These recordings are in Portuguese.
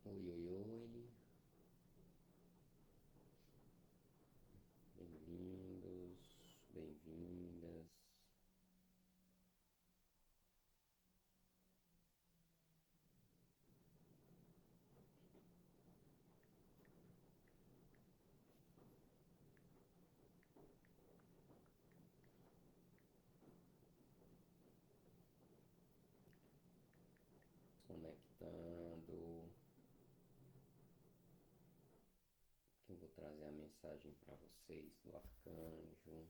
Oi, oi, oi. Bem-vindos, bem-vindas. Conectando. Eu vou trazer a mensagem para vocês do arcanjo.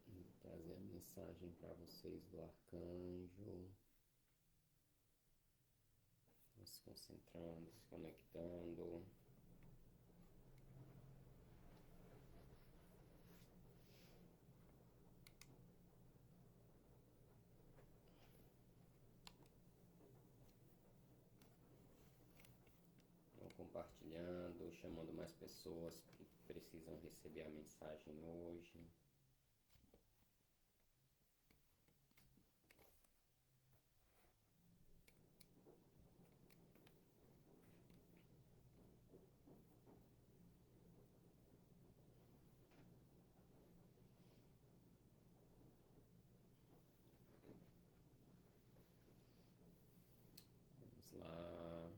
Vou trazer a mensagem para vocês do arcanjo. Se concentrando, se conectando. Vão compartilhando, chamando mais pessoas que precisam receber a mensagem hoje. Vamos lá.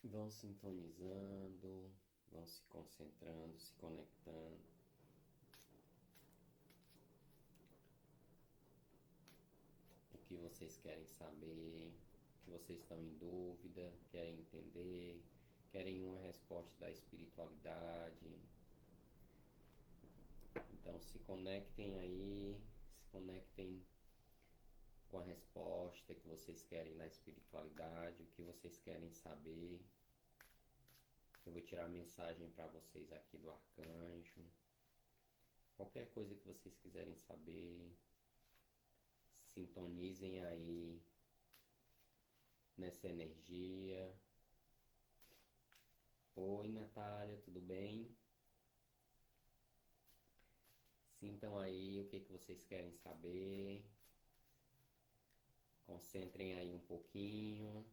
Vão sintonizando, vão se concentrando, se conectando. O que vocês querem saber, o que vocês estão em dúvida, querem entender, querem uma resposta da espiritualidade. Então se conectem aí, se conectem com a resposta que vocês querem na espiritualidade, o que vocês querem saber. Eu vou tirar a mensagem para vocês aqui do arcanjo. Qualquer coisa que vocês quiserem saber, sintonizem aí nessa energia. Oi, Natália, tudo bem? Sintam aí o que vocês querem saber. Concentrem aí um pouquinho.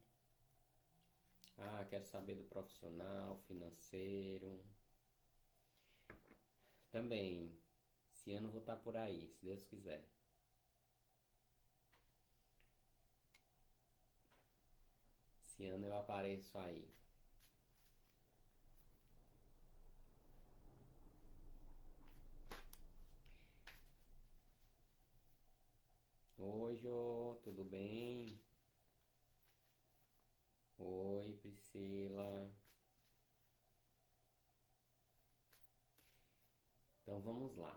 Ah, quero saber do profissional, financeiro. Também, esse ano vou estar por aí, se Deus quiser. Esse ano eu apareço aí. Oi, Jô, tudo bem? Oi, Priscila. Então vamos lá.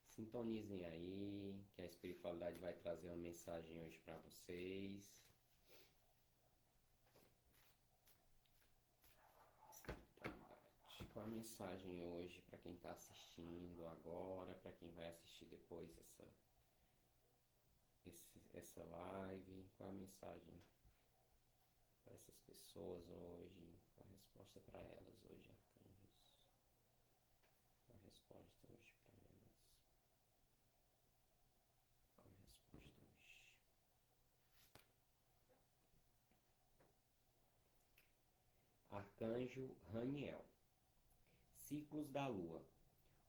Sintonizem aí, que a espiritualidade vai trazer uma mensagem hoje para vocês. Com a mensagem hoje para quem está assistindo agora, para quem vai assistir depois essa live, qual a mensagem para essas pessoas hoje, qual a resposta para elas hoje, arcanjos, qual a resposta hoje para elas, qual a resposta hoje. Arcanjo Raniel. Ciclos da Lua.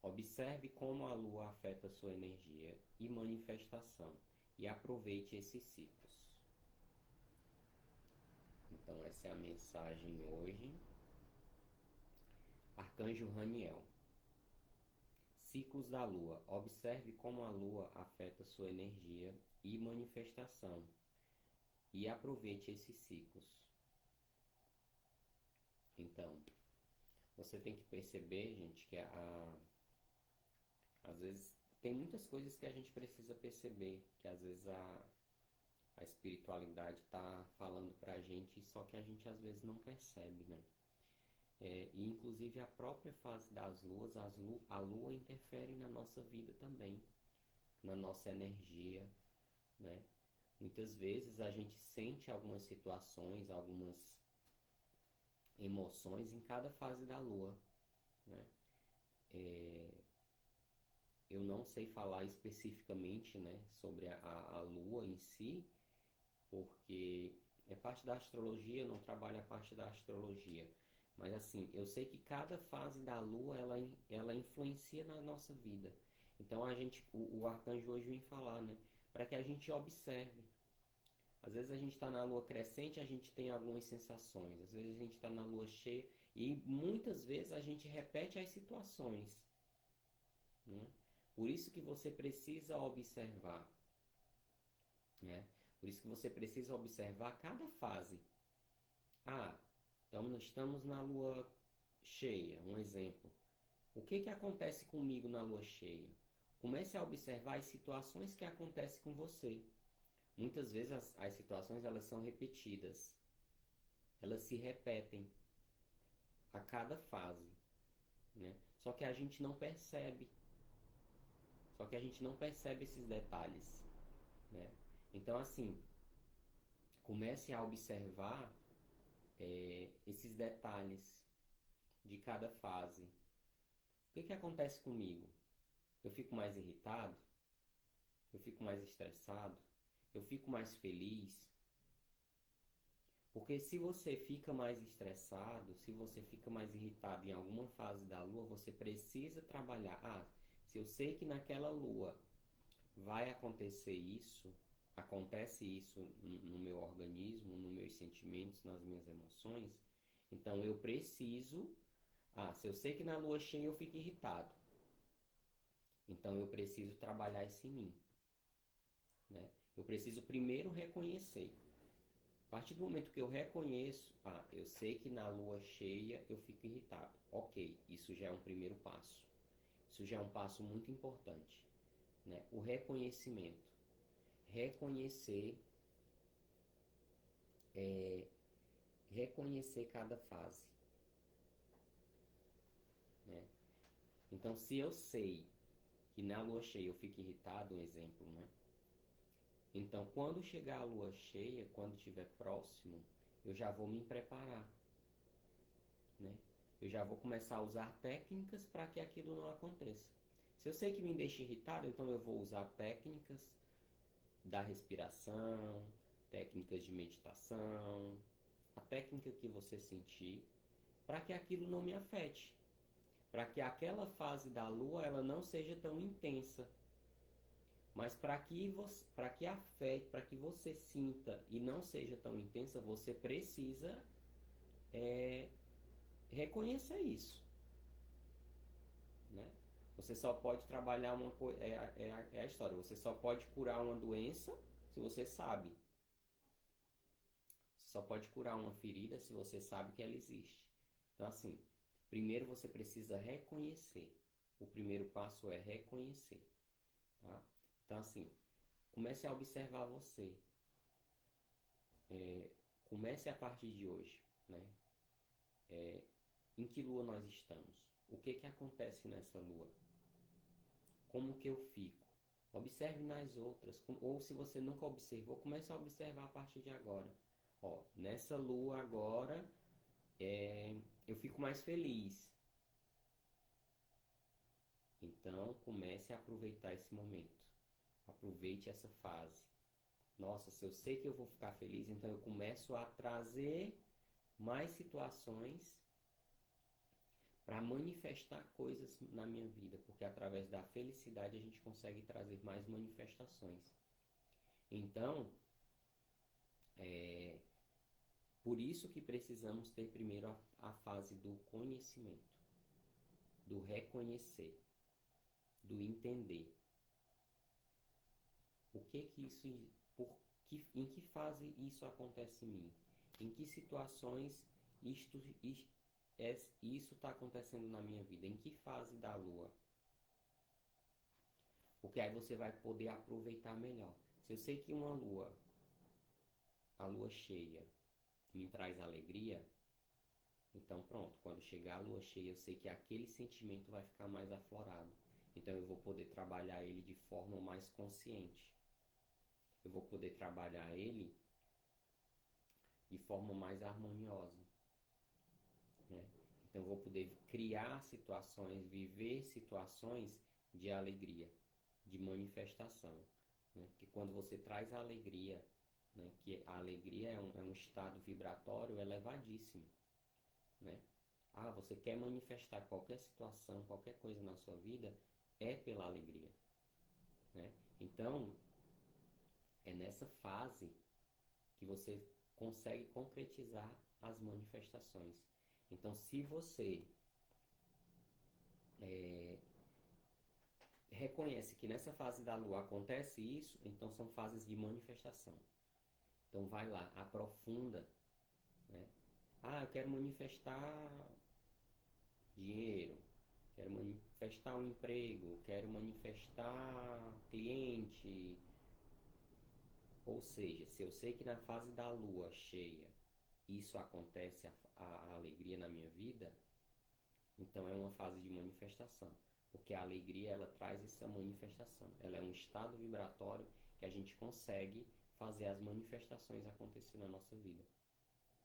Observe como a Lua afeta sua energia e manifestação e aproveite esses ciclos. Então essa é a mensagem hoje. Arcanjo Raniel. Ciclos da Lua. Observe como a Lua afeta sua energia e manifestação. E aproveite esses ciclos. Então, você tem que perceber, gente, que às vezes tem muitas coisas que a gente precisa perceber, que às vezes a espiritualidade está falando pra gente, só que a gente às vezes não percebe, né? E inclusive a própria fase das luas, a lua interfere na nossa vida também, na nossa energia, né? Muitas vezes a gente sente algumas situações, algumas emoções em cada fase da lua, né? Eu não sei falar especificamente, né, sobre a lua em si, porque é parte da astrologia, eu não trabalho a parte da astrologia. Mas assim, eu sei que cada fase da lua, ela influencia na nossa vida. Então o arcanjo hoje vem falar, né, para que a gente observe. Às vezes a gente está na lua crescente, a gente tem algumas sensações. Às vezes a gente está na lua cheia e muitas vezes a gente repete as situações, né? Por isso que você precisa observar, né? Por isso que você precisa observar cada fase. Ah, então nós estamos na lua cheia, um exemplo. O que acontece comigo na lua cheia? Comece a observar as situações que acontecem com você. Muitas vezes as situações elas são repetidas. Elas se repetem a cada fase, né? Só que a gente não percebe. Só que a gente não percebe esses detalhes, né? Então, assim, comece a observar esses detalhes de cada fase. O que acontece comigo? Eu fico mais irritado? Eu fico mais estressado? Eu fico mais feliz? Porque se você fica mais estressado, se você fica mais irritado em alguma fase da lua, você precisa trabalhar. Ah, se eu sei que naquela lua vai acontecer isso, acontece isso no meu organismo, nos meus sentimentos, nas minhas emoções, então eu preciso. Ah, se eu sei que na lua cheia eu fico irritado, então eu preciso trabalhar isso em mim, né? Eu preciso primeiro reconhecer. A partir do momento que eu reconheço, eu sei que na lua cheia eu fico irritado. Ok, isso já é um primeiro passo. Isso já é um passo muito importante, né? O reconhecimento. Reconhecer, reconhecer cada fase, né? Então, se eu sei que na lua cheia eu fico irritado, um exemplo, né? Então, quando chegar a lua cheia, quando estiver próximo, eu já vou me preparar, né? Eu já vou começar a usar técnicas para que aquilo não aconteça. Se eu sei que me deixa irritado, então eu vou usar técnicas da respiração, técnicas de meditação, a técnica que você sentir, para que aquilo não me afete, para que aquela fase da lua ela não seja tão intensa. Mas para que afete, para que você sinta e não seja tão intensa, você precisa reconhecer isso, né? Você só pode trabalhar uma coisa, é a história, você só pode curar uma doença se você sabe. Você só pode curar uma ferida se você sabe que ela existe. Então, assim, primeiro você precisa reconhecer. O primeiro passo é reconhecer, tá? Então, assim, comece a observar você. Comece a partir de hoje, né? Em que lua nós estamos? O que acontece nessa lua? Como que eu fico? Observe nas outras. Ou se você nunca observou, comece a observar a partir de agora. Ó, nessa lua agora, eu fico mais feliz. Então, comece a aproveitar esse momento. Aproveite essa fase. Nossa, se eu sei que eu vou ficar feliz, então eu começo a trazer mais situações para manifestar coisas na minha vida, porque através da felicidade a gente consegue trazer mais manifestações. Então, por isso que precisamos ter primeiro a fase do conhecimento, do reconhecer. do entender. O que que isso, em que fase isso acontece em mim? Em que situações isso está acontecendo na minha vida? Em que fase da lua? Porque aí você vai poder aproveitar melhor. Se eu sei que a lua cheia, me traz alegria, então pronto, quando chegar a lua cheia, eu sei que aquele sentimento vai ficar mais aflorado. Então eu vou poder trabalhar ele de forma mais consciente. Eu vou poder trabalhar ele de forma mais harmoniosa, né? Então eu vou poder criar situações, viver situações de alegria, de manifestação, né? Porque quando você traz a alegria, né, que a alegria é um estado vibratório elevadíssimo, né? Ah, você quer manifestar qualquer situação, qualquer coisa na sua vida, é pela alegria, né? Então, é nessa fase que você consegue concretizar as manifestações. Então, se você reconhece que nessa fase da lua acontece isso, então são fases de manifestação. Então, vai lá, aprofunda, né? Ah, eu quero manifestar dinheiro, quero manifestar um emprego, quero manifestar cliente. Ou seja, se eu sei que na fase da lua cheia isso acontece, a alegria na minha vida, então é uma fase de manifestação. Porque a alegria, ela traz essa manifestação. Ela é um estado vibratório que a gente consegue fazer as manifestações acontecer na nossa vida,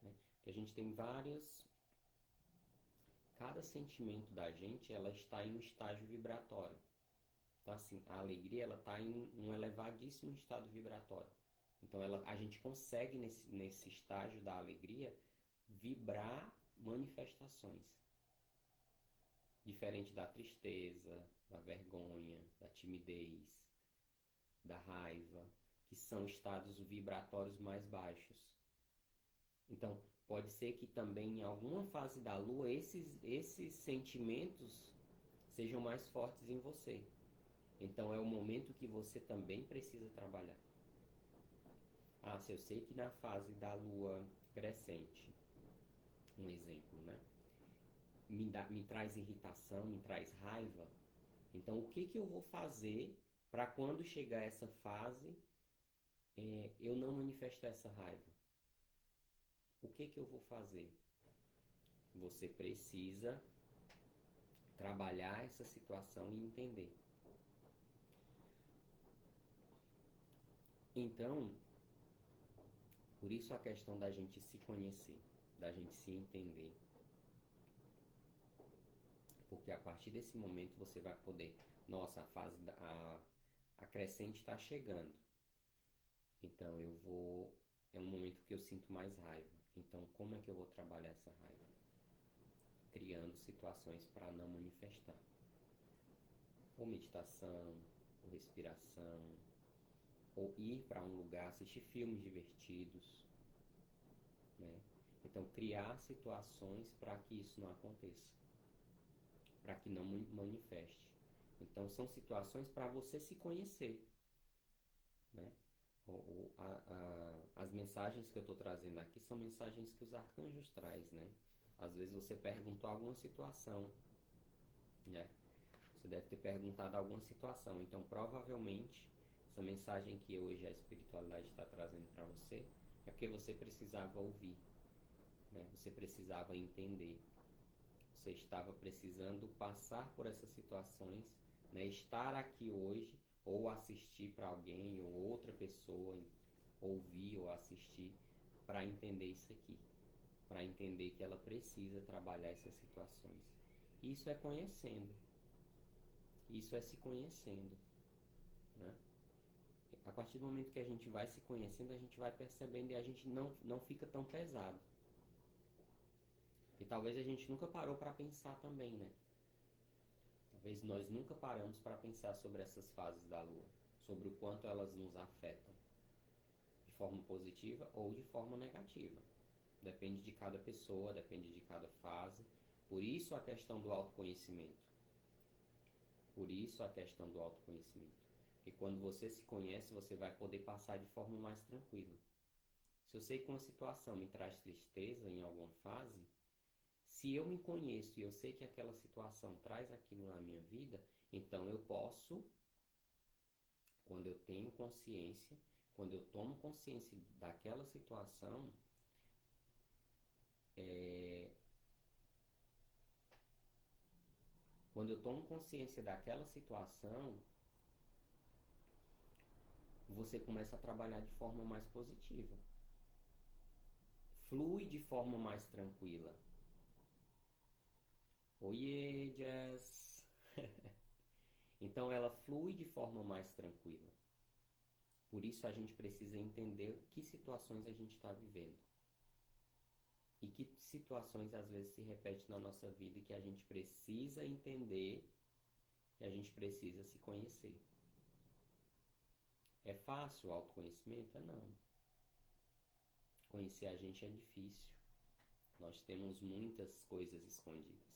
né? Porque a gente tem várias... Cada sentimento da gente, ela está em um estágio vibratório. Então, assim, a alegria, ela está em um elevadíssimo estado vibratório. Então, a gente consegue, nesse estágio da alegria, vibrar manifestações. Diferente da tristeza, da vergonha, da timidez, da raiva, que são estados vibratórios mais baixos. Então, pode ser que também em alguma fase da lua esses sentimentos sejam mais fortes em você. Então, é o momento que você também precisa trabalhar. Ah, se eu sei que na fase da lua crescente, um exemplo, né? Me traz irritação, me traz raiva. Então, o que eu vou fazer para quando chegar essa fase, eu não manifestar essa raiva? O que eu vou fazer? Você precisa trabalhar essa situação e entender. Então, por isso a questão da gente se conhecer, da gente se entender. Porque a partir desse momento você vai poder, nossa, a crescente está chegando. Então é um momento que eu sinto mais raiva. Então como é que eu vou trabalhar essa raiva? Criando situações para não manifestar. Ou meditação, ou respiração, ou ir para um lugar, assistir filmes divertidos, né? Então criar situações para que isso não aconteça, para que não manifeste. Então são situações para você se conhecer, né? As mensagens que eu estou trazendo aqui são mensagens que os arcanjos trazem, né? Às vezes você perguntou alguma situação, né? Você deve ter perguntado alguma situação. Então, provavelmente, essa mensagem que hoje a espiritualidade está trazendo para você é porque você precisava ouvir, né? Você precisava entender. Você estava precisando passar por essas situações, né? Estar aqui hoje, ou assistir para alguém, ou outra pessoa ouvir ou assistir, para entender isso aqui, para entender que ela precisa trabalhar essas situações. Isso é conhecendo, isso é se conhecendo, né? A partir do momento que a gente vai se conhecendo, a gente vai percebendo e a gente não fica tão pesado. E talvez a gente nunca parou para pensar também, né? Talvez nós nunca paramos para pensar sobre essas fases da lua, sobre o quanto elas nos afetam, de forma positiva ou de forma negativa. Depende de cada pessoa, depende de cada fase. Por isso a questão do autoconhecimento. Por isso a questão do autoconhecimento. Porque quando você se conhece, você vai poder passar de forma mais tranquila. Se eu sei que uma situação me traz tristeza em alguma fase, se eu me conheço e eu sei que aquela situação traz aquilo na minha vida, então eu posso, quando eu tenho consciência, quando eu tomo consciência daquela situação, quando eu tomo consciência daquela situação, você começa a trabalhar de forma mais positiva. Flui de forma mais tranquila. Oiê, Jess! Então ela flui de forma mais tranquila. Por isso a gente precisa entender que situações a gente está vivendo. E que situações às vezes se repetem na nossa vida e que a gente precisa entender, que a gente precisa se conhecer. É fácil o autoconhecimento? Não. Conhecer a gente é difícil. Nós temos muitas coisas escondidas.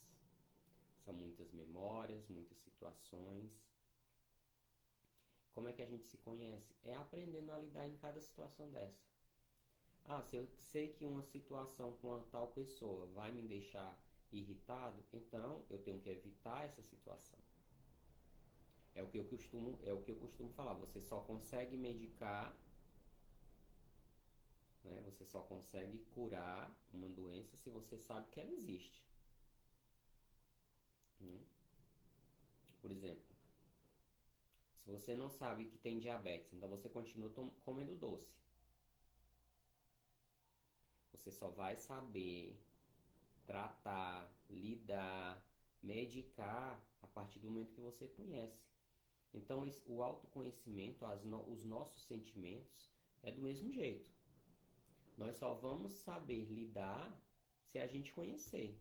São muitas memórias, muitas situações. Como é que a gente se conhece? É aprendendo a lidar em cada situação dessa. Ah, se eu sei que uma situação com uma tal pessoa vai me deixar irritado, então eu tenho que evitar essa situação. É o que eu costumo falar. Você só consegue medicar, né? Você só consegue curar uma doença se você sabe que ela existe. Por exemplo, se você não sabe que tem diabetes, então você continua comendo doce. Você só vai saber tratar, lidar, medicar a partir do momento que você conhece. Então, o autoconhecimento, os nossos sentimentos, é do mesmo jeito. Nós só vamos saber lidar se a gente conhecer.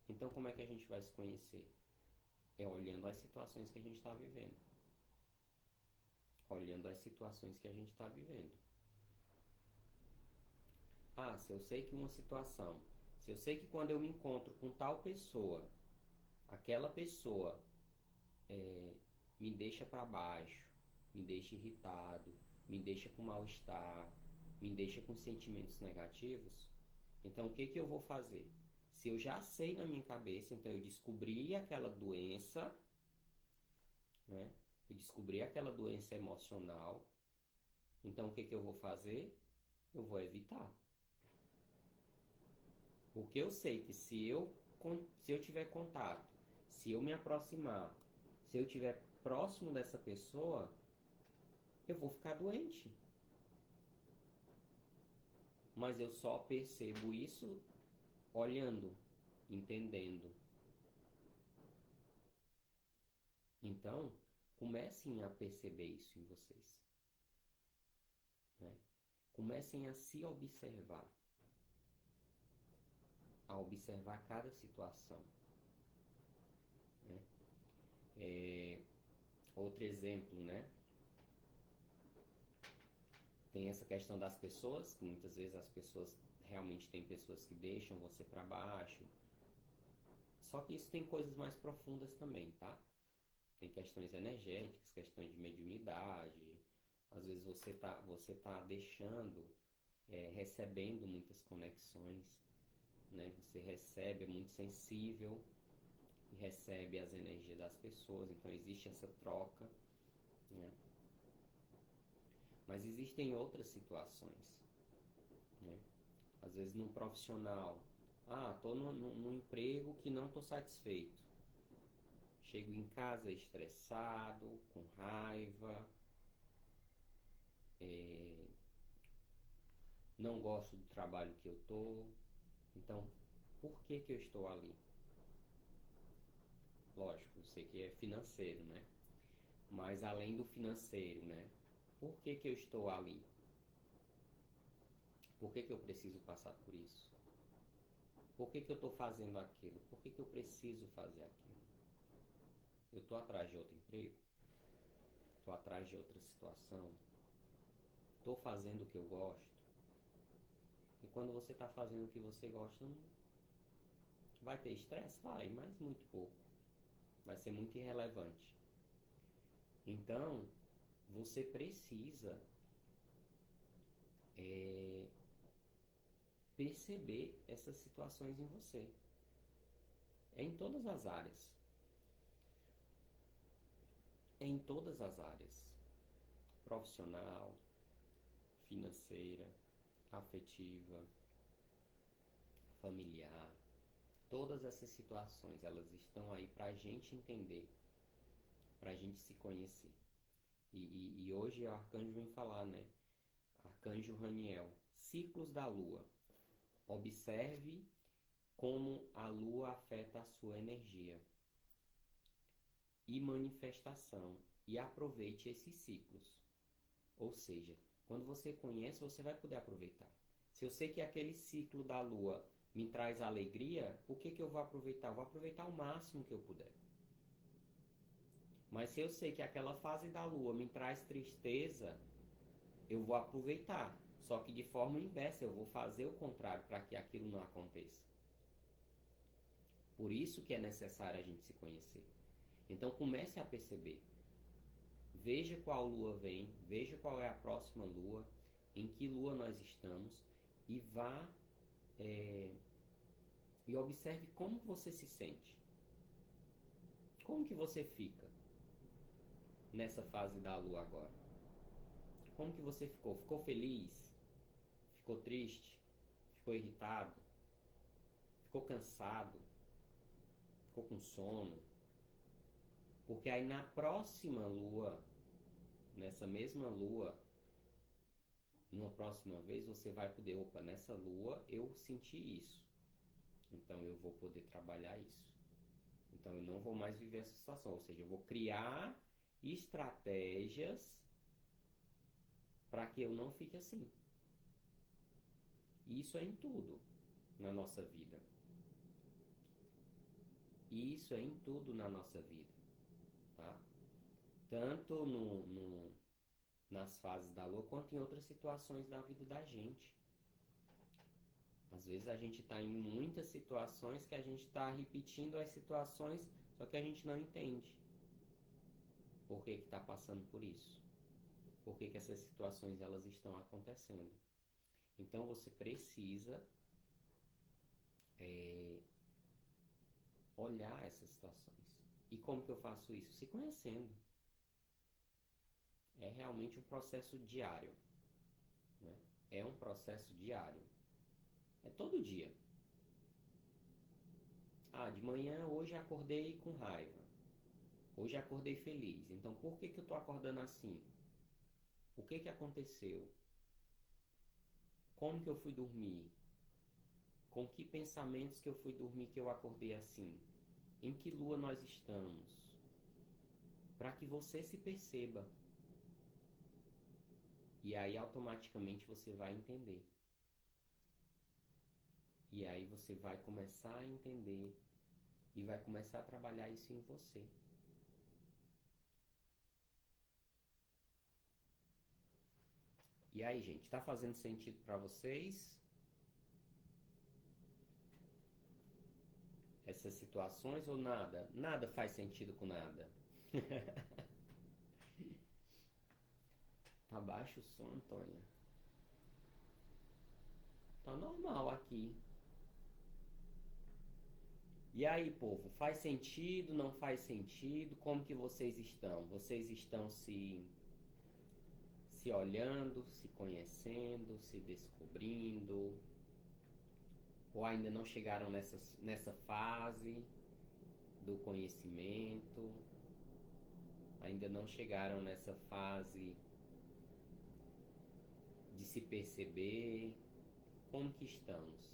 Então, como é que a gente vai se conhecer? É olhando as situações que a gente está vivendo. Olhando as situações que a gente está vivendo. Ah, se eu sei que uma situação, se eu sei que quando eu me encontro com tal pessoa, aquela pessoa me deixa para baixo, me deixa irritado, me deixa com mal-estar, me deixa com sentimentos negativos, então o que que eu vou fazer? Se eu já sei na minha cabeça, então eu descobri aquela doença, né? Eu descobri aquela doença emocional, então o que que eu vou fazer? Eu vou evitar. Porque eu sei que se eu tiver contato, se eu me aproximar, se eu estiver próximo dessa pessoa, eu vou ficar doente. Mas eu só percebo isso olhando, entendendo. Então, comecem a perceber isso em vocês. Né? Comecem a se observar. A observar cada situação. Né? Outro exemplo, né? Tem essa questão das pessoas, que muitas vezes as pessoas, realmente tem pessoas que deixam você para baixo. Só que isso tem coisas mais profundas também, tá? Tem questões energéticas, questões de mediunidade. Às vezes você tá deixando, recebendo muitas conexões, né? Você recebe, é muito sensível e recebe as energias das pessoas, então existe essa troca, né? Mas existem outras situações, né? Às vezes num profissional, tô num emprego que não estou satisfeito. Chego em casa estressado, com raiva, não gosto do trabalho que eu estou. Então, por que que eu estou ali? Lógico, eu sei que é financeiro, né? Mas além do financeiro, né? Por que que eu estou ali? Por que que eu preciso passar por isso? Por que que eu estou fazendo aquilo? Por que que eu preciso fazer aquilo? Eu estou atrás de outro emprego? Estou atrás de outra situação? Estou fazendo o que eu gosto? E quando você está fazendo o que você gosta, não vai ter estresse? Vai, mas muito pouco. vai ser muito irrelevante. Então, você precisa perceber essas situações em você. É em todas as áreas. É em todas as áreas. Profissional, financeira, afetiva, familiar. Todas essas situações, elas estão aí para a gente entender, para a gente se conhecer. E hoje o arcanjo vem falar, né? Arcanjo Raniel, ciclos da lua. Observe como a lua afeta a sua energia e manifestação e aproveite esses ciclos. Ou seja, quando você conhece, você vai poder aproveitar. Se eu sei que aquele ciclo da lua me traz alegria, o que eu vou aproveitar? Eu vou aproveitar o máximo que eu puder. Mas se eu sei que aquela fase da lua me traz tristeza, eu vou aproveitar. Só que de forma inversa, eu vou fazer o contrário para que aquilo não aconteça. Por isso que é necessário a gente se conhecer. Então comece a perceber. Veja qual lua vem, veja qual é a próxima lua, em que lua nós estamos e vá e observe como você se sente. Como que você fica nessa fase da lua agora? Como que você ficou? Ficou feliz? Ficou triste? Ficou irritado? Ficou cansado? Ficou com sono? Porque aí na próxima lua, nessa mesma lua, numa próxima vez você vai poder, opa, nessa lua eu senti isso. Então eu vou poder trabalhar isso. Então eu não vou mais viver essa situação. Ou seja, eu vou criar estratégias para que eu não fique assim. E isso é em tudo na nossa vida. E isso é em tudo na nossa vida. Tá? Tanto nas fases da lua, quanto em outras situações da vida da gente. Às vezes a gente está em muitas situações que a gente está repetindo as situações, só que a gente não entende por que está passando por isso. Por que essas situações elas estão acontecendo. Então você precisa olhar essas situações. E como que eu faço isso? Se conhecendo. É realmente um processo diário. Né? É um processo diário. É todo dia. Ah, de manhã hoje acordei com raiva. Hoje acordei feliz. Então por que eu estou acordando assim? O que aconteceu? Como que eu fui dormir? Com que pensamentos que eu fui dormir que eu acordei assim? Em que lua nós estamos? Para que você se perceba. E aí automaticamente você vai entender. E aí você vai começar a entender e vai começar a trabalhar isso em você. E aí, gente, tá fazendo sentido para vocês? Essas situações ou nada? Nada faz sentido com nada. Tá baixo o som, Antônia? Tá normal aqui. E aí, povo, faz sentido, não faz sentido? Como que vocês estão? Vocês estão se olhando, se conhecendo, se descobrindo? Ou ainda não chegaram nessa fase do conhecimento? Ainda não chegaram nessa fase de se perceber? Como que estamos?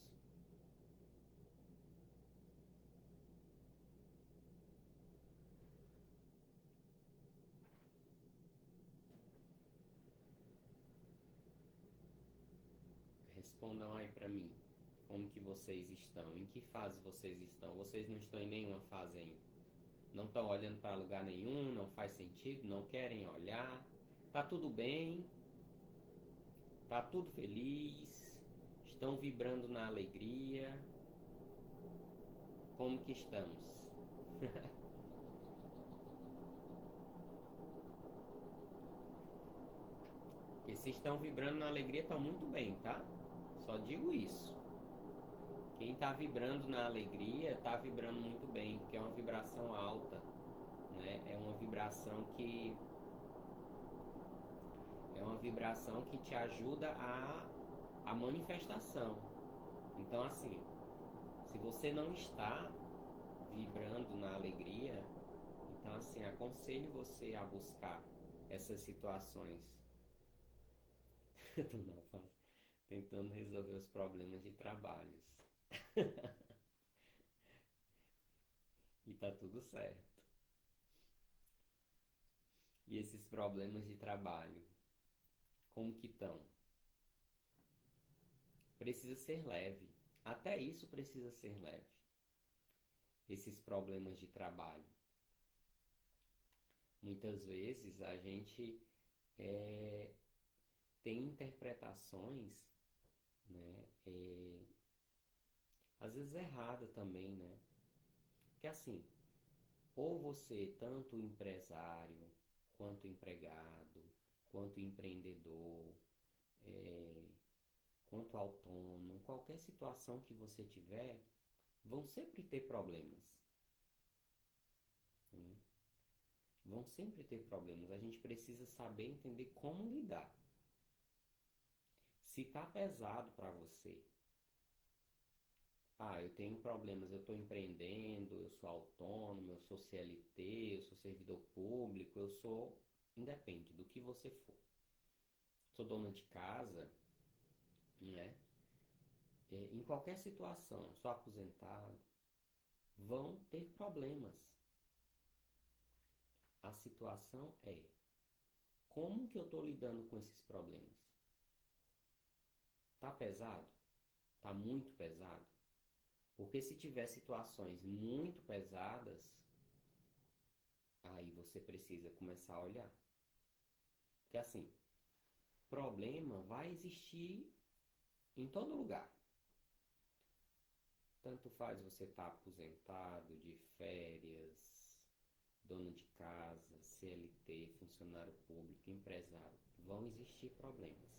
Respondam aí pra mim. Como que vocês estão? Em que fase vocês estão? Vocês não estão em nenhuma fase ainda. Não estão olhando para lugar nenhum, não faz sentido, não querem olhar. Tá tudo bem, tá tudo feliz, estão vibrando na alegria. Como que estamos? Se estão vibrando na alegria, estão muito bem, tá? Só digo isso. Quem está vibrando na alegria está vibrando muito bem, porque é uma vibração alta, né? É uma vibração que te ajuda a manifestação. Então, assim, se você não está vibrando na alegria, então, assim, aconselho você a buscar essas situações. Tentando resolver os problemas de trabalhos. E tá tudo certo. E esses problemas de trabalho, como que estão? Precisa ser leve. Até isso precisa ser leve. Esses problemas de trabalho. Muitas vezes a gente é, tem interpretações, né, às vezes errada também, né? Que assim, ou você, tanto empresário, quanto empregado, quanto empreendedor, é, quanto autônomo, qualquer situação que você tiver, vão sempre ter problemas. Né? Vão sempre ter problemas. A gente precisa saber entender como lidar. Se tá pesado para você, eu tenho problemas, eu estou empreendendo, eu sou autônomo, eu sou CLT, eu sou servidor público, eu sou independente do que você for. Sou dona de casa, né? Em qualquer situação, sou aposentado, vão ter problemas. A situação é como que eu estou lidando com esses problemas? Tá pesado? Tá muito pesado? Porque se tiver situações muito pesadas, aí você precisa começar a olhar. Porque assim, problema vai existir em todo lugar. Tanto faz você estar aposentado, de férias, dono de casa, CLT, funcionário público, empresário. Vão existir problemas.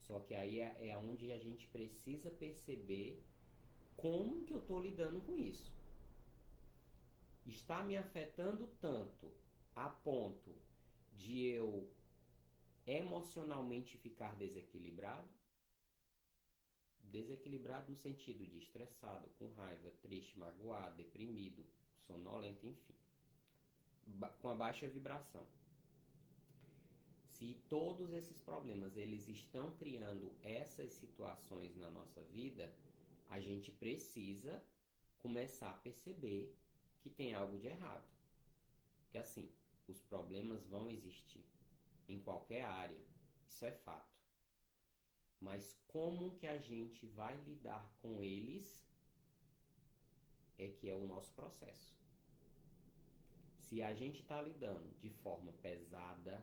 Só que aí é onde a gente precisa perceber como que eu estou lidando com isso. Está me afetando tanto a ponto de eu emocionalmente ficar desequilibrado? Desequilibrado no sentido de estressado, com raiva, triste, magoado, deprimido, sonolento, enfim. Com a baixa vibração. Se todos esses problemas eles estão criando essas situações na nossa vida, a gente precisa começar a perceber que tem algo de errado. Que assim, os problemas vão existir em qualquer área, isso é fato. Mas como que a gente vai lidar com eles é que é o nosso processo. Se a gente está lidando de forma pesada,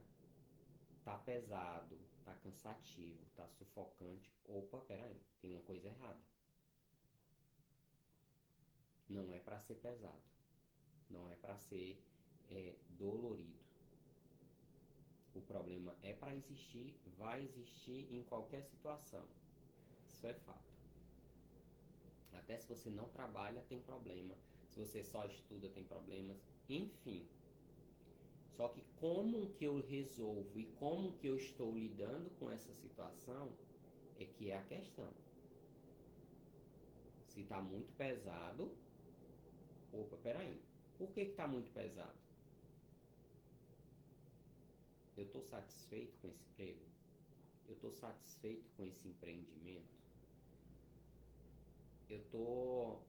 tá pesado, tá cansativo, tá sufocante, opa, peraí, tem uma coisa errada. Não é para ser pesado, não é para ser dolorido. O problema é para existir, vai existir em qualquer situação. Isso é fato. Até se você não trabalha, tem problema. Se você só estuda, tem problemas. Enfim. Só que como que eu resolvo e como que eu estou lidando com essa situação é que é a questão. Se está muito pesado, opa, peraí. Por que está muito pesado? Eu estou satisfeito com esse emprego? Eu estou satisfeito com esse empreendimento? Eu estou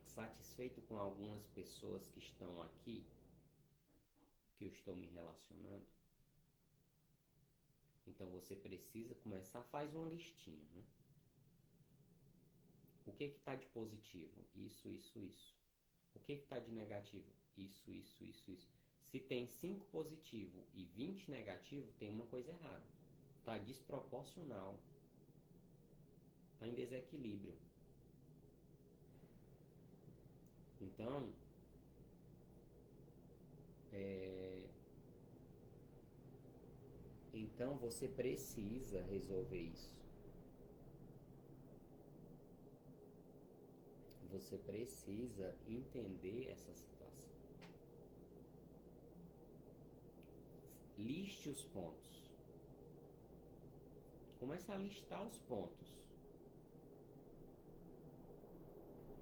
satisfeito com algumas pessoas que estão aqui, que eu estou me relacionando? Então você precisa começar, faz uma listinha, né? O que está de positivo? Isso, isso, isso. O que está de negativo? Isso, isso, isso, isso. Se tem 5 positivo e 20 negativo, tem uma coisa errada. Está desproporcional. Está em desequilíbrio. Então, em Então você precisa resolver isso. Você precisa entender essa situação. Liste os pontos. Comece a listar os pontos.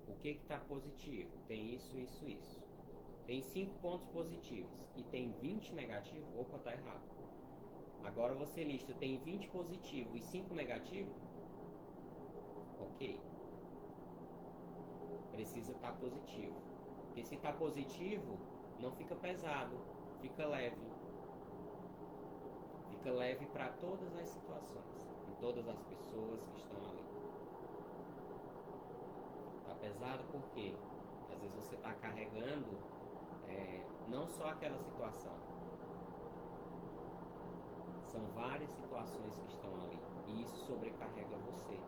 O que está positivo? Tem isso, isso, isso. Tem 5 pontos positivos e tem 20 negativos? Opa, tá errado. Agora você lista, tem 20 positivos e 5 negativos? Ok. Precisa estar positivo. Porque se está positivo, não fica pesado, fica leve. Fica leve para todas as situações, em todas as pessoas que estão ali. Está pesado porque às vezes você está carregando não só aquela situação, são várias situações que estão ali e isso sobrecarrega você.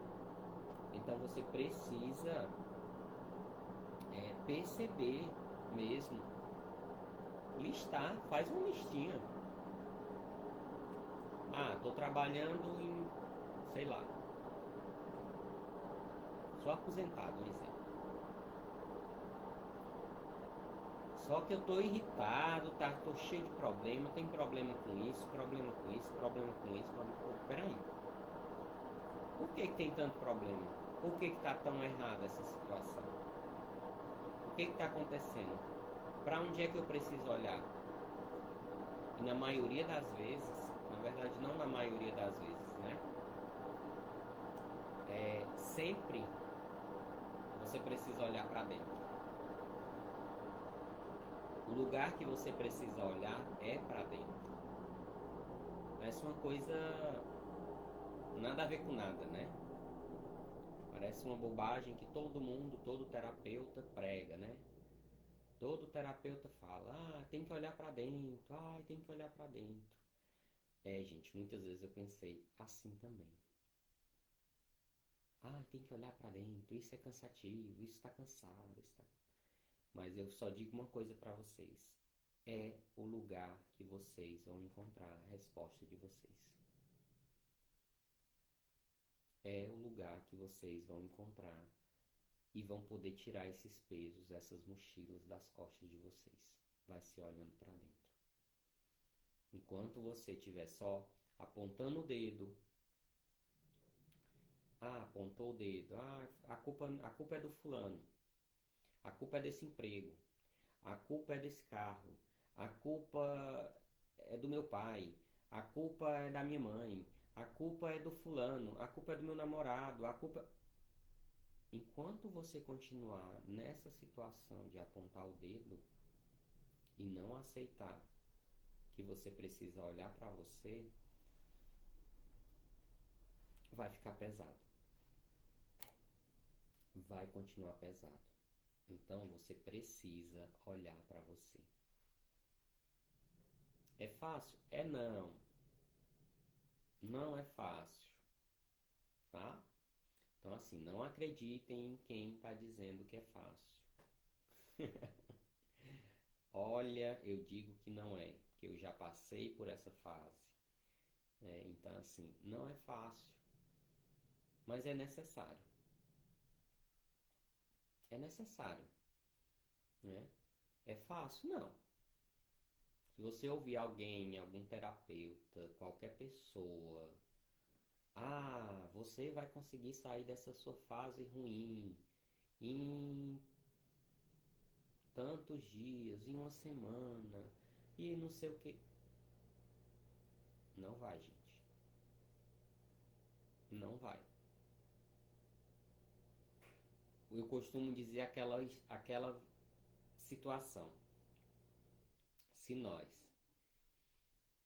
Então você precisa perceber mesmo, listar, faz uma listinha. Estou trabalhando em, sei lá, sou aposentado, por exemplo. Só que eu estou irritado, tô cheio de problema, tem problema com isso, problema com isso, problema com isso, peraí. Por que tem tanto problema? Por que está tão errada essa situação? O que está acontecendo? Para onde é que eu preciso olhar? E na maioria das vezes, na verdade não na maioria das vezes, né? Sempre você precisa olhar para dentro. O lugar que você precisa olhar é para dentro. Parece uma coisa nada a ver com nada, né? Parece uma bobagem que todo mundo, todo terapeuta prega, né? Todo terapeuta fala, tem que olhar para dentro, tem que olhar para dentro. Gente, muitas vezes eu pensei assim também. Tem que olhar para dentro, isso é cansativo, isso está cansado, isso tá... Mas eu só digo uma coisa para vocês. É o lugar que vocês vão encontrar a resposta de vocês. É o lugar que vocês vão encontrar e vão poder tirar esses pesos, essas mochilas das costas de vocês. Vai se olhando para dentro. Enquanto você estiver só apontando o dedo, apontou o dedo, a culpa é do fulano, a culpa é desse emprego, a culpa é desse carro, a culpa é do meu pai, a culpa é da minha mãe, a culpa é do fulano, a culpa é do meu namorado, a culpa... Enquanto você continuar nessa situação de apontar o dedo e não aceitar que você precisa olhar para você, vai ficar pesado. Vai continuar pesado. Então você precisa olhar para você. É fácil? Não. Não é fácil. Tá? Então assim, não acreditem em quem está dizendo que é fácil. Olha, eu digo que não é, porque eu já passei por essa fase. Então assim, não é fácil, mas é necessário. É necessário, né? É fácil? Não. Se você ouvir alguém, algum terapeuta, qualquer pessoa, você vai conseguir sair dessa sua fase ruim em tantos dias, em uma semana, e não sei o que. Não vai, gente. Não vai. Eu costumo dizer aquela situação. Se nós,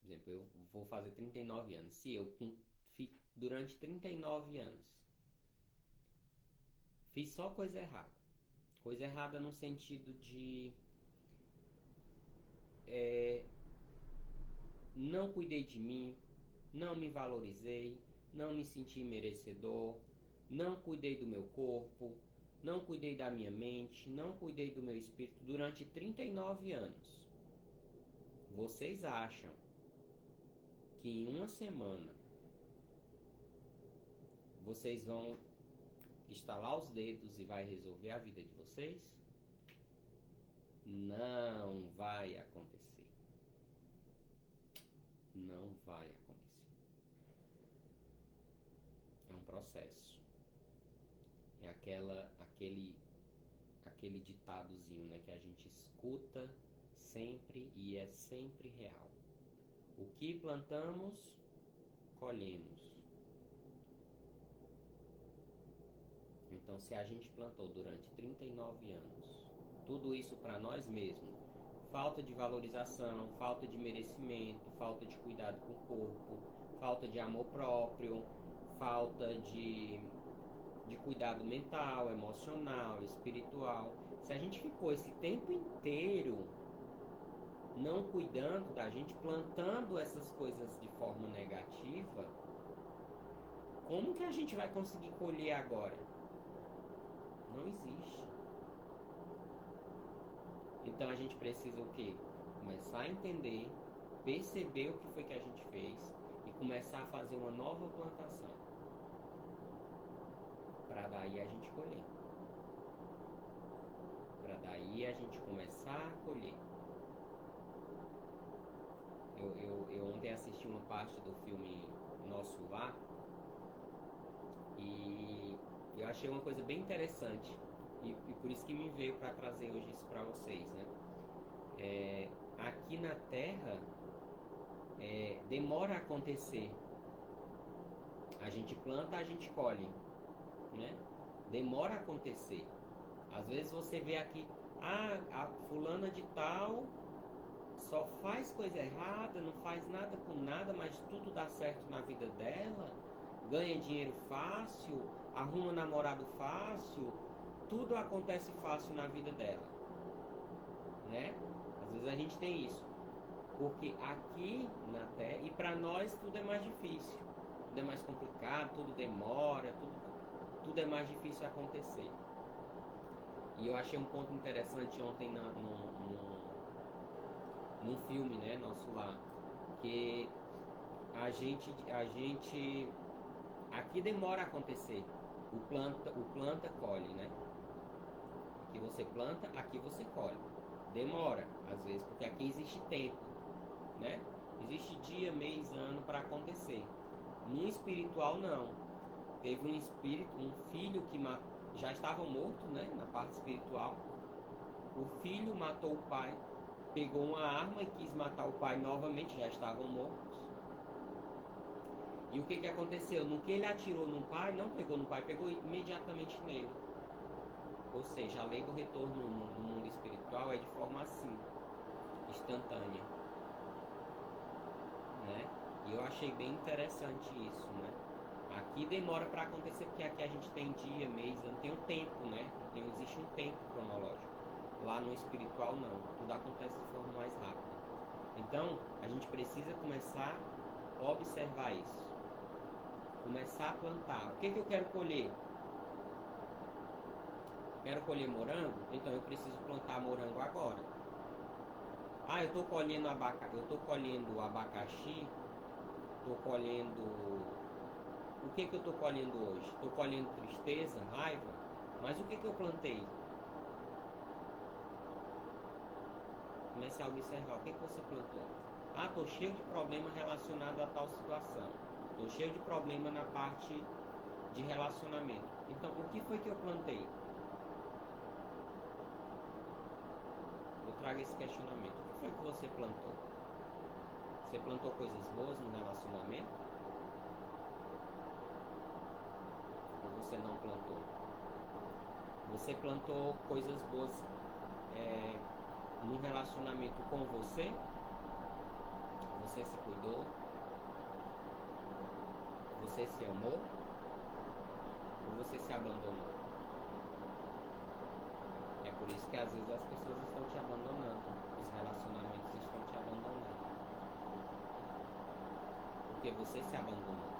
por exemplo, eu vou fazer 39 anos. Se eu, durante 39 anos, fiz só coisa errada. Coisa errada no sentido de não cuidei de mim, não me valorizei, não me senti merecedor, não cuidei do meu corpo, não cuidei da minha mente, não cuidei do meu espírito durante 39 anos. Vocês acham que em uma semana vocês vão estalar os dedos e vai resolver a vida de vocês? Não vai acontecer. Não vai acontecer. É um processo. É aquele ditadozinho, né, que a gente escuta sempre e é sempre real. O que plantamos, colhemos. Então, se a gente plantou durante 39 anos, tudo isso para nós mesmos, falta de valorização, falta de merecimento, falta de cuidado com o corpo, falta de amor próprio, falta de cuidado mental, emocional, espiritual. Se a gente ficou esse tempo inteiro não cuidando da gente, plantando essas coisas de forma negativa, como que a gente vai conseguir colher agora? Não existe. Então a gente precisa o quê? Começar a entender, perceber o que foi que a gente fez e começar a fazer uma nova plantação. Para daí a gente colher. Para daí a gente começar a colher. Eu ontem assisti uma parte do filme Nosso Lar e eu achei uma coisa bem interessante e por isso que me veio para trazer hoje isso para vocês, né? Aqui na Terra demora a acontecer. A gente planta, a gente colhe, né? Demora a acontecer. Às vezes você vê aqui, a fulana de tal só faz coisa errada, não faz nada com nada, mas tudo dá certo na vida dela, ganha dinheiro fácil, arruma namorado fácil, tudo acontece fácil na vida dela, né? Às vezes a gente tem isso, porque aqui na Terra, e para nós tudo é mais difícil, tudo é mais complicado, tudo demora, tudo é mais difícil acontecer. E eu achei um ponto interessante ontem num filme, né, Nosso Lar, que a gente aqui demora a acontecer. O planta colhe, né? Aqui você planta, aqui você colhe. Demora, às vezes, porque aqui existe tempo, né? Existe dia, mês, ano para acontecer. No espiritual não. Teve um filho que já estava morto, né, na parte espiritual. O filho matou o pai, pegou uma arma e quis matar o pai novamente, já estavam mortos. E o que aconteceu? No que ele atirou no pai, não pegou no pai, pegou imediatamente nele. Ou seja, a lei do retorno no mundo espiritual é de forma assim, instantânea, né? E eu achei bem interessante isso, né? Aqui demora para acontecer porque aqui a gente tem dia, mês, ano, tem um tempo, né? Existe um tempo cronológico. Lá no espiritual não, tudo acontece de forma mais rápida. Então, a gente precisa começar a observar isso. Começar a plantar. O que eu quero colher? Quero colher morango? Então eu preciso plantar morango agora. Eu estou colhendo abacaxi, estou colhendo... O que eu estou colhendo hoje? Estou colhendo tristeza, raiva, mas o que eu plantei? Comece a observar, o que você plantou? Estou cheio de problema relacionado a tal situação. Estou cheio de problema na parte de relacionamento. Então, o que foi que eu plantei? Eu trago esse questionamento. O que foi que você plantou? Você plantou coisas boas no relacionamento? Ou você não plantou? Você plantou coisas boas no relacionamento com você? Você se cuidou? Você se amou? Ou você se abandonou? É por isso que às vezes as pessoas estão te abandonando. Os relacionamentos estão te abandonando. Porque você se abandonou.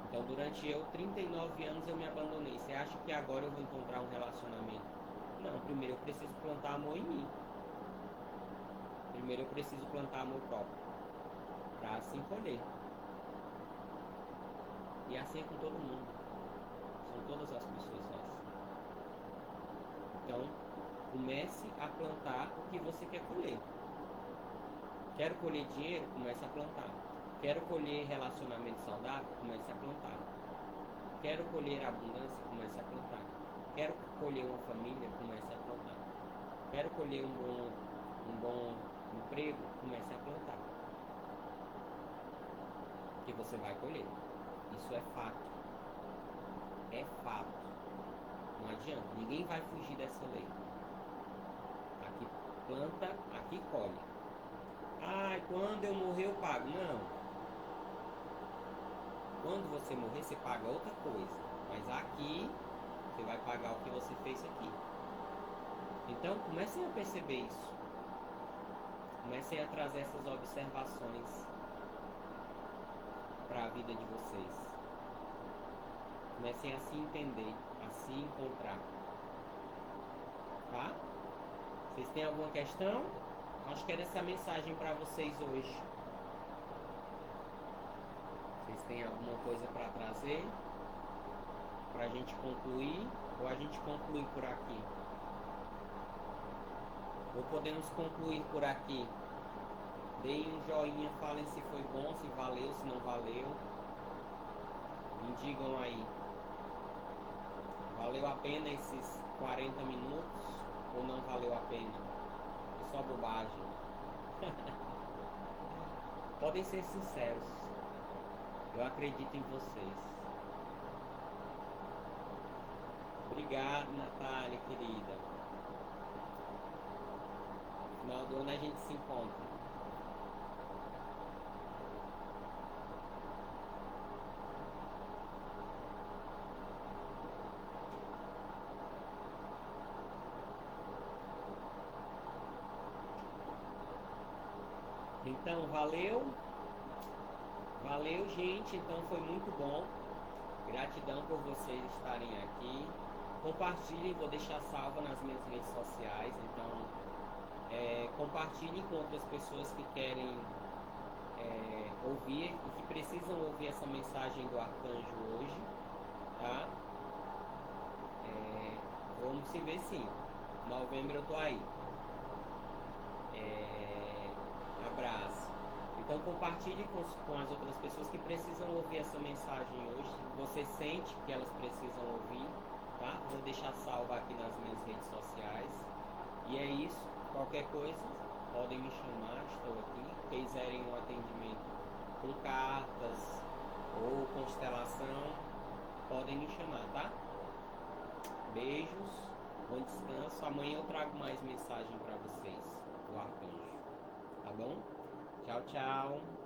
Então durante 39 anos eu me abandonei. Você acha que agora eu vou encontrar um relacionamento? Não, primeiro eu preciso plantar amor em mim. Primeiro eu preciso plantar amor próprio. para assim colher. E assim é com todo mundo. São todas as pessoas assim. Então, comece a plantar o que você quer colher. Quero colher dinheiro? Comece a plantar. Quero colher relacionamento saudável? Comece a plantar. Quero colher abundância? Comece a plantar. Quero colher uma família? Comece a plantar. Quero colher um bom emprego? Comece a plantar. Que você vai colher. Isso é fato. É fato. Não adianta. Ninguém vai fugir dessa lei. Aqui planta, aqui colhe. Quando eu morrer eu pago. Não. Quando você morrer você paga outra coisa. Mas aqui você vai pagar o que você fez aqui. Então comecem a perceber isso. Comecem a trazer essas observações para a vida de vocês. Comecem a se entender, a se encontrar. Tá? Vocês têm alguma questão? Acho que era essa mensagem para vocês hoje. Vocês têm alguma coisa para trazer? Para a gente concluir? Ou a gente conclui por aqui? Ou podemos concluir por aqui? Deem um joinha, falem se foi bom, se valeu, se não valeu. Me digam aí. Valeu a pena esses 40 minutos ou não valeu a pena? É só bobagem. Podem ser sinceros. Eu acredito em vocês. Obrigado, Natália, querida. No final do ano a gente se encontra. Então, valeu. Valeu, gente. Então, foi muito bom. Gratidão por vocês estarem aqui. Compartilhem, vou deixar salva nas minhas redes sociais. Então, compartilhem com outras pessoas que querem ouvir e que precisam ouvir essa mensagem do arcanjo hoje. Tá? Vamos se ver sim. Novembro eu tô aí. Abraço. Então compartilhe com as outras pessoas que precisam ouvir essa mensagem hoje. Você sente que elas precisam ouvir, tá? Vou deixar salva aqui nas minhas redes sociais. E é isso. Qualquer coisa, podem me chamar, estou aqui. Quiserem um atendimento com cartas ou constelação, podem me chamar, tá? Beijos, bom descanso. Amanhã eu trago mais mensagem para vocês do arcanjo. Tá bom? Tchau, tchau.